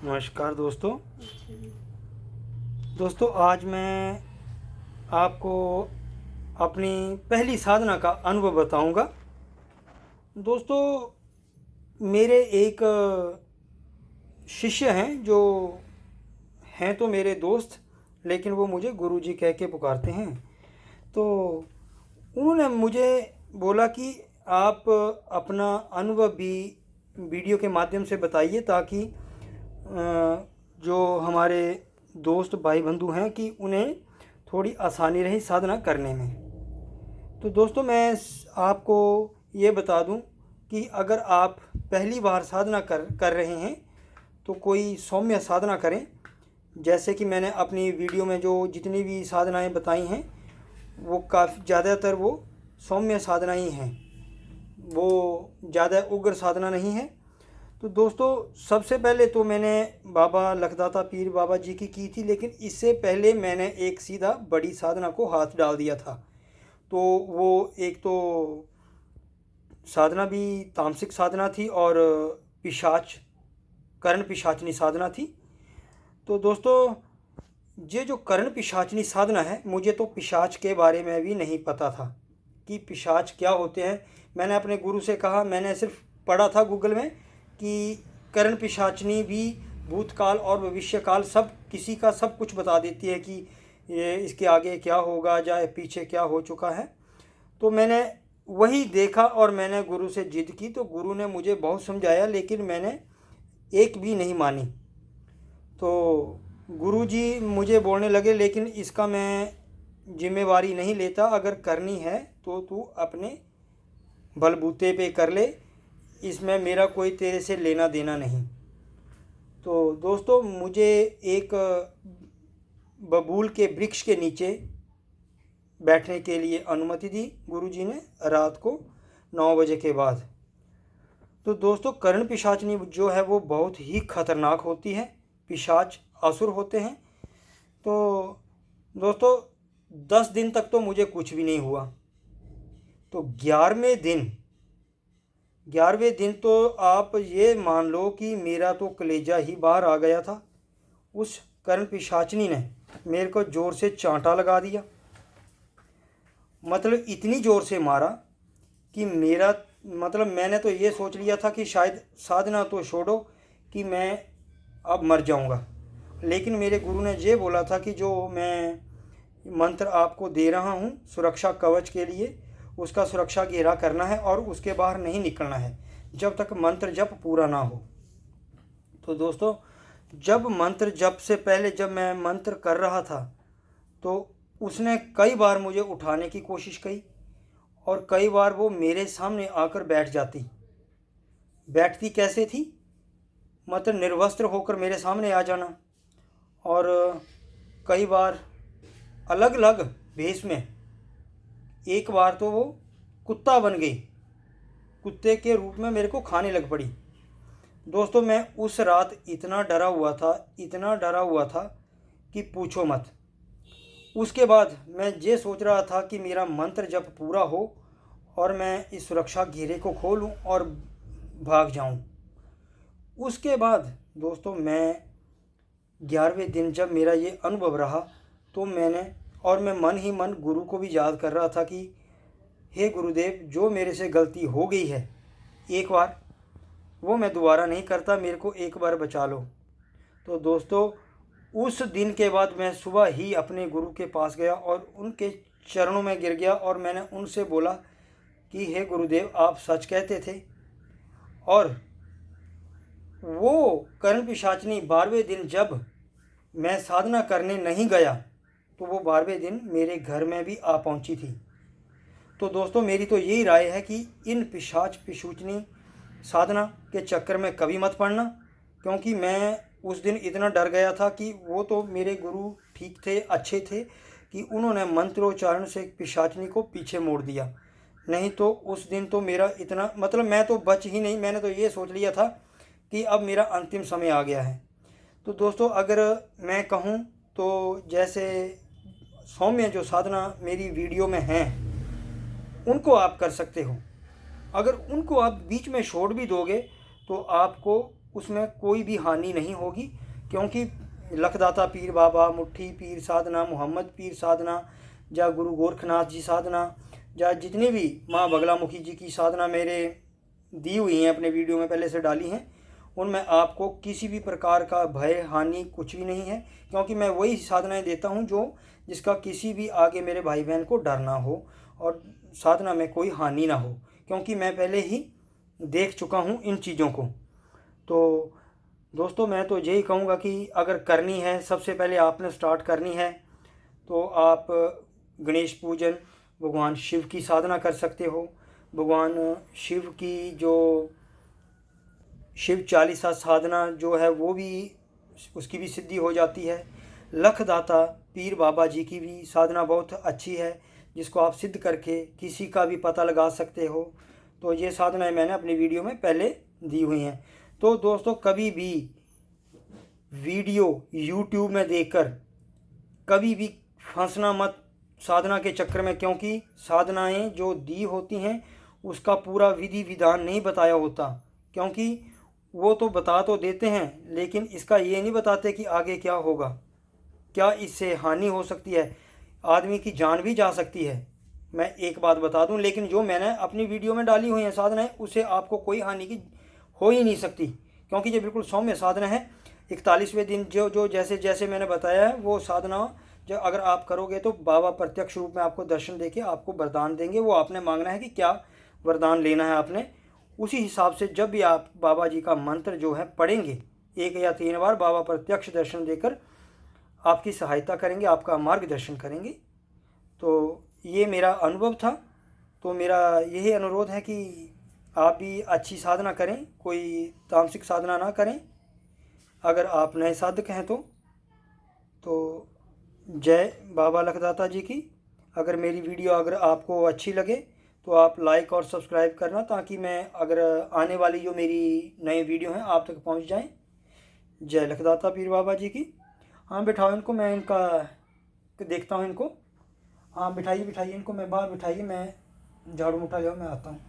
नमस्कार दोस्तों आज मैं आपको अपनी पहली साधना का अनुभव बताऊंगा। दोस्तों मेरे एक शिष्य हैं जो हैं तो मेरे दोस्त, लेकिन वो मुझे गुरुजी कह के पुकारते हैं। तो उन्होंने मुझे बोला कि आप अपना अनुभव भी वीडियो के माध्यम से बताइए, ताकि जो हमारे दोस्त भाई बंधु हैं कि उन्हें थोड़ी आसानी रही साधना करने में। तो दोस्तों मैं आपको ये बता दूं कि अगर आप पहली बार साधना कर रहे हैं तो कोई सौम्य साधना करें। जैसे कि मैंने अपनी वीडियो में जो जितनी भी साधनाएं बताई हैं वो काफ़ी ज़्यादातर वो सौम्य साधना ही हैं, वो ज़्यादा उग्र साधना नहीं है। तो दोस्तों सबसे पहले तो मैंने बाबा लखदाता पीर बाबा जी की थी, लेकिन इससे पहले मैंने एक सीधा बड़ी साधना को हाथ डाल दिया था। तो वो एक तो साधना भी तामसिक साधना थी और कर्ण पिशाचनी साधना थी। तो दोस्तों ये जो कर्ण पिशाचनी साधना है, मुझे तो पिशाच के बारे में भी नहीं पता था कि पिशाच क्या होते हैं। मैंने अपने गुरु से कहा, मैंने सिर्फ पढ़ा था गूगल में कि कर्ण पिशाचनी भी भूतकाल और भविष्यकाल सब किसी का सब कुछ बता देती है कि ये इसके आगे क्या होगा या पीछे क्या हो चुका है। तो मैंने वही देखा और मैंने गुरु से जिद की, तो गुरु ने मुझे बहुत समझाया, लेकिन मैंने एक भी नहीं मानी। तो गुरुजी मुझे बोलने लगे, लेकिन इसका मैं जिम्मेवारी नहीं लेता, अगर करनी है तो तू अपने बलबूते पे कर ले, इसमें मेरा कोई तेरे से लेना देना नहीं। तो दोस्तों मुझे एक बबूल के वृक्ष के नीचे बैठने के लिए अनुमति दी गुरुजी ने रात को 9 बजे के बाद। तो दोस्तों कर्ण पिशाचनी जो है वो बहुत ही खतरनाक होती है, पिशाच असुर होते हैं। तो दोस्तों 10 दिन तक तो मुझे कुछ भी नहीं हुआ। तो 11वें दिन तो आप ये मान लो कि मेरा तो कलेजा ही बाहर आ गया था। उस कर्ण पिशाचनी ने मेरे को ज़ोर से चांटा लगा दिया, मतलब इतनी ज़ोर से मारा कि मेरा मतलब मैंने तो ये सोच लिया था कि शायद साधना तो छोड़ो कि मैं अब मर जाऊंगा। लेकिन मेरे गुरु ने ये बोला था कि जो मैं मंत्र आपको दे रहा हूँ सुरक्षा कवच के लिए, उसका सुरक्षा घेरा करना है और उसके बाहर नहीं निकलना है जब तक मंत्र जप पूरा ना हो। तो दोस्तों जब मंत्र जप से पहले जब मैं मंत्र कर रहा था तो उसने कई बार मुझे उठाने की कोशिश की और कई बार वो मेरे सामने आकर बैठती कैसे थी, मतलब निर्वस्त्र होकर मेरे सामने आ जाना, और कई बार अलग अलग भेष में। एक बार तो वो कुत्ता बन गई, कुत्ते के रूप में मेरे को खाने लग पड़ी। दोस्तों मैं उस रात इतना डरा हुआ था कि पूछो मत। उसके बाद मैं ये सोच रहा था कि मेरा मंत्र जब पूरा हो और मैं इस सुरक्षा घेरे को खोलूं और भाग जाऊं। उसके बाद दोस्तों मैं 11वें दिन जब मेरा ये अनुभव रहा तो मैं मन ही मन गुरु को भी याद कर रहा था कि हे गुरुदेव, जो मेरे से गलती हो गई है एक बार, वो मैं दोबारा नहीं करता, मेरे को एक बार बचा लो। तो दोस्तों उस दिन के बाद मैं सुबह ही अपने गुरु के पास गया और उनके चरणों में गिर गया और मैंने उनसे बोला कि हे गुरुदेव, आप सच कहते थे। और वो कर्ण पिशाचनी 12वें दिन जब मैं साधना करने नहीं गया तो वो 12वें दिन मेरे घर में भी आ पहुंची थी। तो दोस्तों मेरी तो यही राय है कि इन पिशाच पिशूचनी साधना के चक्कर में कभी मत पड़ना, क्योंकि मैं उस दिन इतना डर गया था कि वो तो मेरे गुरु ठीक थे, अच्छे थे कि उन्होंने मंत्रोच्चारण से पिशाचनी को पीछे मोड़ दिया। नहीं तो उस दिन तो मेरा इतना मतलब मैं तो बच ही नहीं। मैंने तो ये सोच लिया था कि अब मेरा अंतिम समय आ गया है। तो दोस्तों अगर मैं कहूँ तो जैसे सौम्य जो साधना मेरी वीडियो में हैं उनको आप कर सकते हो। अगर उनको आप बीच में छोड़ भी दोगे तो आपको उसमें कोई भी हानि नहीं होगी, क्योंकि लखदाता पीर बाबा, मुट्ठी पीर साधना, मोहम्मद पीर साधना, या गुरु गोरखनाथ जी साधना, या जितनी भी माँ बगलामुखी जी की साधना मेरे दी हुई हैं, अपने वीडियो में पहले से डाली हैं, उनमें आपको किसी भी प्रकार का भय हानि कुछ भी नहीं है, क्योंकि मैं वही साधनाएं देता हूं जिसका किसी भी आगे मेरे भाई बहन को डर ना हो और साधना में कोई हानि ना हो, क्योंकि मैं पहले ही देख चुका हूं इन चीज़ों को। तो दोस्तों मैं तो यही कहूँगा कि अगर करनी है, सबसे पहले आपने स्टार्ट करनी है, तो आप गणेश पूजन, भगवान शिव की साधना कर सकते हो। भगवान शिव की जो शिव चालीसा साधना जो है वो भी, उसकी भी सिद्धि हो जाती है। लखदाता पीर बाबा जी की भी साधना बहुत अच्छी है, जिसको आप सिद्ध करके किसी का भी पता लगा सकते हो। तो ये साधनाएं मैंने अपनी वीडियो में पहले दी हुई हैं। तो दोस्तों कभी भी वीडियो यूट्यूब में देखकर कभी भी फंसना मत साधना के चक्कर में, क्योंकि साधनाएं जो दी होती हैं उसका पूरा विधि विधान नहीं बताया होता, क्योंकि वो तो बता तो देते हैं लेकिन इसका ये नहीं बताते कि आगे क्या होगा, क्या इससे हानि हो सकती है, आदमी की जान भी जा सकती है। मैं एक बात बता दूं, लेकिन जो मैंने अपनी वीडियो में डाली हुई है साधनाएं, उससे आपको कोई हानि की हो ही नहीं सकती, क्योंकि ये बिल्कुल सौम्य साधना है। 41वें दिन जो जैसे जैसे मैंने बताया है वो साधना जब अगर आप करोगे तो बाबा प्रत्यक्ष रूप में आपको दर्शन देके आपको वरदान देंगे। वो आपने मांगना है कि क्या वरदान लेना है आपने, उसी हिसाब से जब भी आप बाबा जी का मंत्र जो है पढ़ेंगे 1 या 3 बार, बाबा प्रत्यक्ष दर्शन देकर आपकी सहायता करेंगे, आपका मार्गदर्शन करेंगे। तो ये मेरा अनुभव था। तो मेरा यही अनुरोध है कि आप भी अच्छी साधना करें, कोई तामसिक साधना ना करें। अगर आप नए साधक हैं तो जय बाबा लखदाता जी की। अगर मेरी वीडियो अगर आपको अच्छी लगे तो आप लाइक और सब्सक्राइब करना, ताकि मैं अगर आने वाली जो मेरी नए वीडियो हैं आप तक पहुंच जाएं। जय लखदाता पीर बाबा जी की। हाँ बिठाओ इनको, मैं इनका देखता हूँ इनको। हाँ बिठाइए बिठाइए इनको, मैं बाहर बिठाइए, मैं झाड़ू उठा जाऊँ, मैं आता हूँ।